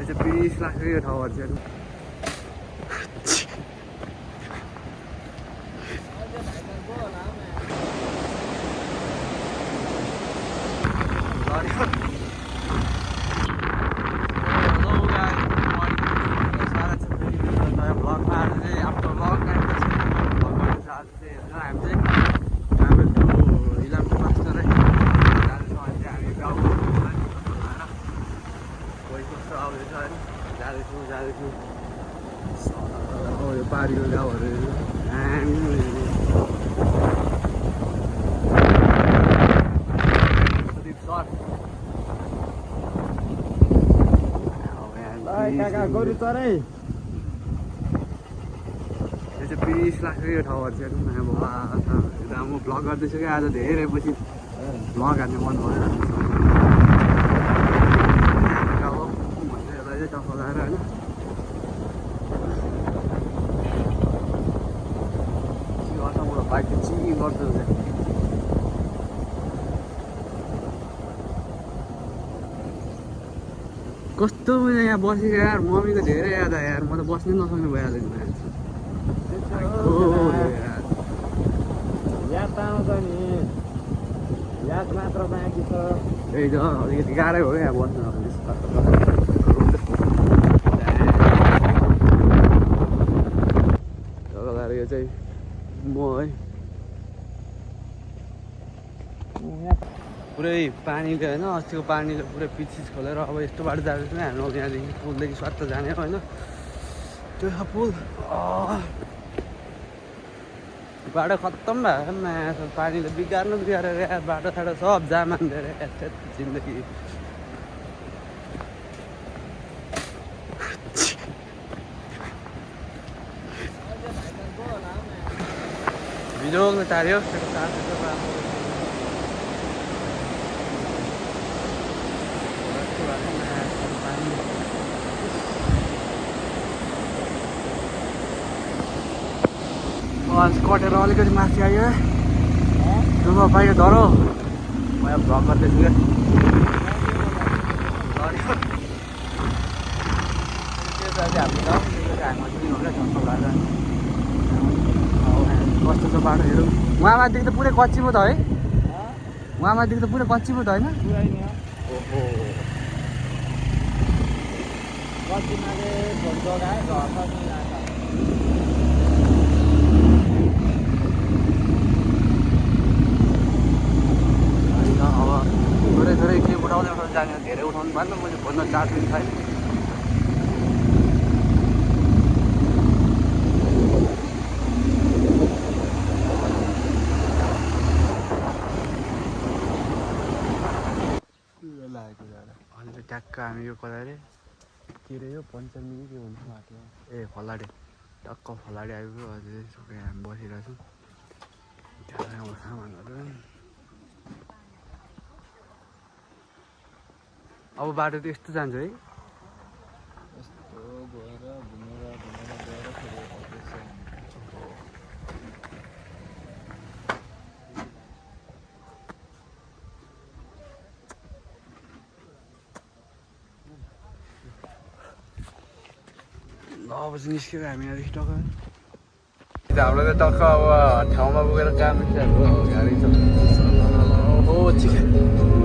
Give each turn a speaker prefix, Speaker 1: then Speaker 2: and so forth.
Speaker 1: चाहिँ 20 लाख यो ठाउँहरू चाहिँ पारीको गाउँहरू
Speaker 2: गोरु चरै
Speaker 1: यो चाहिँ 20 लाख यो ठाउँहरू चाहिँ अब म भ्लग गर्दैछु क्या आज धेरै पछि भ्लग हान्ने मन भएर यसलाई चाहिँ टक्क लगाएर होइन बाइक चाहिँ चिङ गर्छ कस्तो यहाँ बसेको यार मम्मीको धेरै याद आयो यार म त बस्नै नसक्ने भइहाल्यो
Speaker 2: याद त आउँछ नि याद मात्र बाँकी छ
Speaker 1: त्यही त अलिकति गाह्रै हो क्या बस्नु यो चाहिँ म है पुरै पानीले होइन अस्तिको पानीले पुरै पिचिस खोलेर अब यस्तो बाटो जाँदैछ नि हामी अब यहाँदेखि पुलदेखि स्वात्त जाने होइन त्यो पुल बाटो खत्तम भएको नि पानीले बिगार्नु बिगारेर यार बाटो साटो सब जामान दिएर जिन्दगी बिजोगले तार्यो कटेर अलिकति माथि आयो दुःख पाइयो धरो म यहाँ भ्लग गर्दैछु क्या कस्तो छ बाटोहरू उहाँ माथिदेखि त पुरै कच्ची पो त है उहाँ माथिदेखि त पुरै कच्ची पो त होइन ओहो
Speaker 2: कच्चीमाले फोन जगाए घर
Speaker 1: अब थोरै थोरै के उठाउँदै जाने धेरै उठाउनु भएन मैले फोनमा चार्ज पनि छैन अहिले ट्याक्क हामी यो कता अरे के अरे यो पञ्चमी के भन्छ बाटो ए फलाडे टक्क फलाडे आइपुग्यो अझै सबै हामी बसिरहेको छौँ त्यहाँ सामानहरू अब बाटो त यस्तो जान्छ है
Speaker 2: यस्तो गएर घुमेर गएर फेरि
Speaker 1: अब चाहिँ निस्क्यो हामी यहाँदेखि टक्क हाम्रो त टक्क अब ठाउँमा पुगेर काम हाम्रो गाडी छ हो चिकन